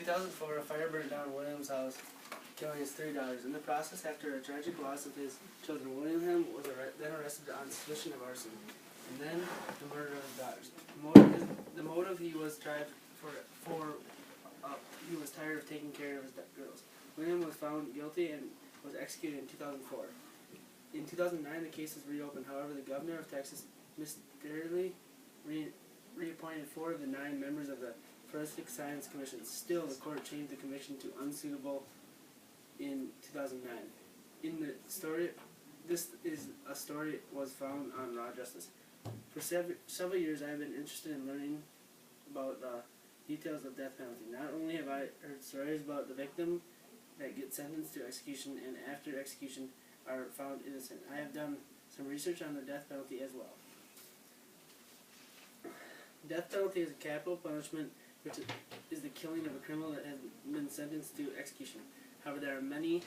2004, a fire burned down William's house, killing his three daughters. In the process, after a tragic loss of his children, William was then arrested on suspicion of arson, and then the murder of his daughters. The motive he was tried he was tired of taking care of his girls. William was found guilty and was executed in 2004. In 2009, the case was reopened. However, the governor of Texas mysteriously reappointed 4 of the 9 members of the Forensic Science Commission. Still, the court changed the commission to unsuitable in 2009. In the story, this is a story was found on Raw Justice. For several years, I have been interested in learning about the details of death penalty. Not only have I heard stories about the victim that get sentenced to execution and after execution are found innocent. I have done some research on the death penalty as well. Death penalty is a capital punishment, which is the killing of a criminal that has been sentenced to execution. However, there are many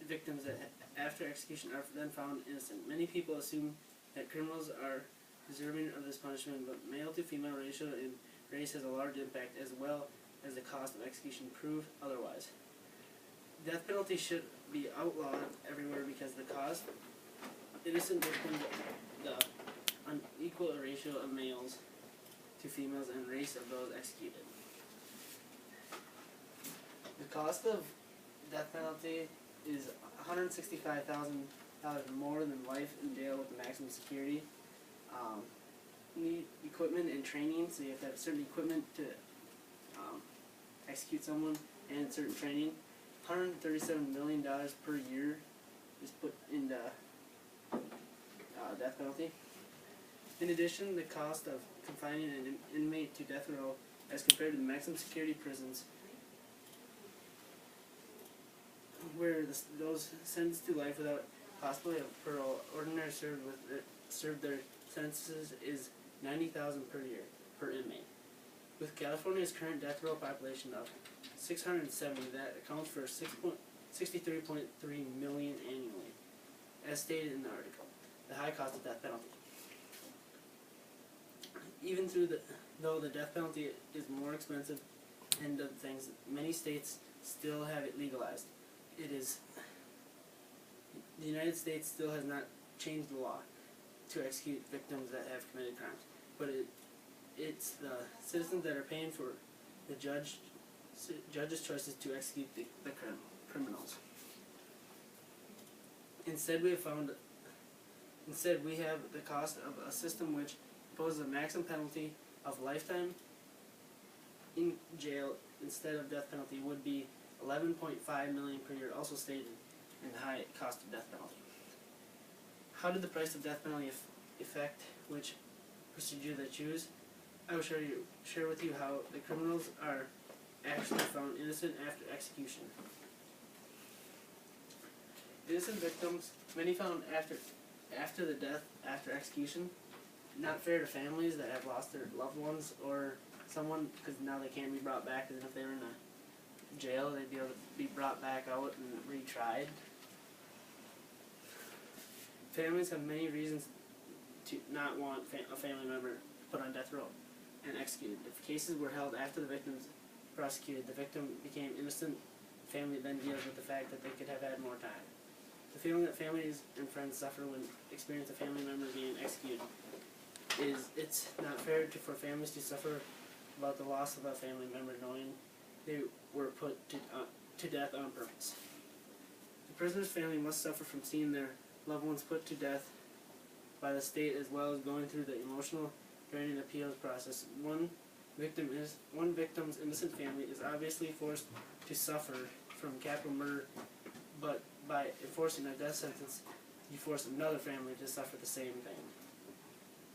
victims that after execution are then found innocent. Many people assume that criminals are deserving of this punishment, but male to female ratio in race has a large impact, as well as the cost of execution prove otherwise. Death penalty should be outlawed everywhere because the cost innocent victims, the unequal ratio of males to females, and race of those executed. The cost of death penalty is $165,000 more than life in jail with the maximum security. Need equipment and training, so you have to have certain equipment to execute someone and certain training. $137 million per year is put into death penalty. In addition, the cost of confining an inmate to death row as compared to the maximum security prisons, where those sentenced to life without possibility of parole ordinarily served their sentences, is $90,000 per year per inmate. With California's current death row population of 670, that accounts for 63.3 million annually, as stated in the article. The high cost of death penalty. Even though the death penalty is more expensive and other things, many states still have it legalized. The United States still has not changed the law to execute victims that have committed crimes, but it's the citizens that are paying for the judge's choices to execute the criminals. Instead, we have the cost of a system which imposes a maximum penalty of lifetime in jail instead of death penalty would be $11.5 million per year, also stated in the high cost of death penalty. How did the price of death penalty affect which procedure they choose? I will share with you how the criminals are actually found innocent after execution. Innocent victims, many found after the death, after execution, not fair to families that have lost their loved ones or someone, because now they can't be brought back, because if they were in a jail, they'd be able to be brought back out and retried. Families have many reasons to not want a family member put on death row and executed. If cases were held after the victim's prosecuted, the victim became innocent. The family then deals with the fact that they could have had more time. The feeling that families and friends suffer when experience a family member being executed is it's not fair for families to suffer about the loss of a family member knowing they were put to death on purpose. The prisoner's family must suffer from seeing their loved ones put to death by the state, as well as going through the emotional draining appeals process. One victim's innocent family is obviously forced to suffer from capital murder, but by enforcing a death sentence, you force another family to suffer the same thing.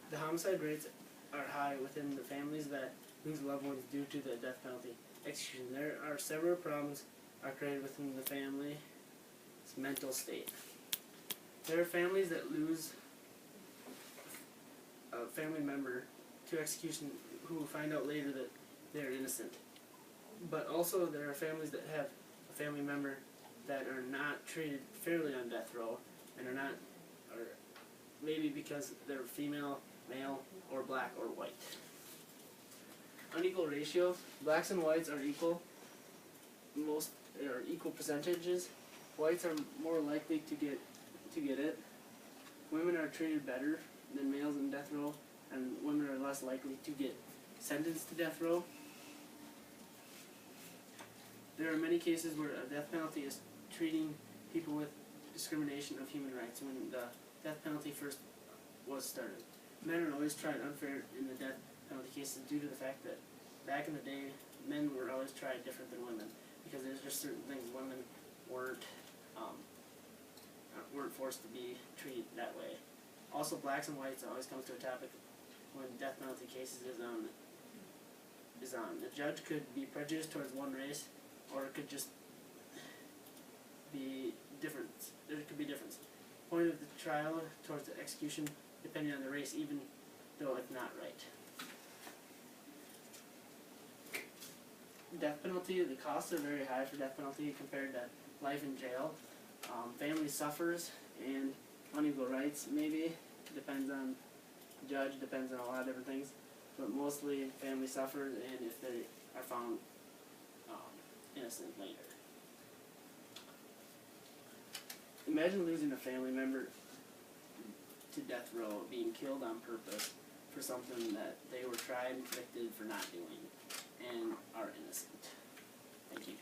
The homicide rates are high within the families that lose loved ones due to the death penalty execution. There are several problems are created within the family's mental state. There are families that lose a family member to execution who find out later that they're innocent. But also there are families that have a family member that are not treated fairly on death row and or maybe because they're female, male, or black or white. Unequal ratio. Blacks and whites are equal most or equal percentages. Whites are more likely to get it. Women are treated better than males in death row, and women are less likely to get sentenced to death row. There are many cases where a death penalty is treating people with discrimination of human rights when the death penalty first was started. Men are always tried unfair in the death penalty cases due to the fact that back in the day, men were always tried different than women, because there's just certain things women weren't forced to be treated that way. Also, blacks and whites always comes to a topic when death penalty cases is on. The judge could be prejudiced towards one race, or it could just be different. There could be difference. Point of the trial towards the execution depending on the race, even though it's not right. Death penalty, the costs are very high for death penalty compared to life in jail. Family suffers and unequal rights, maybe. Depends on the judge, depends on a lot of different things. But mostly family suffers, and if they are found innocent later. Imagine losing a family member to death row, being killed on purpose for something that they were tried and convicted for not doing and are innocent. Thank you.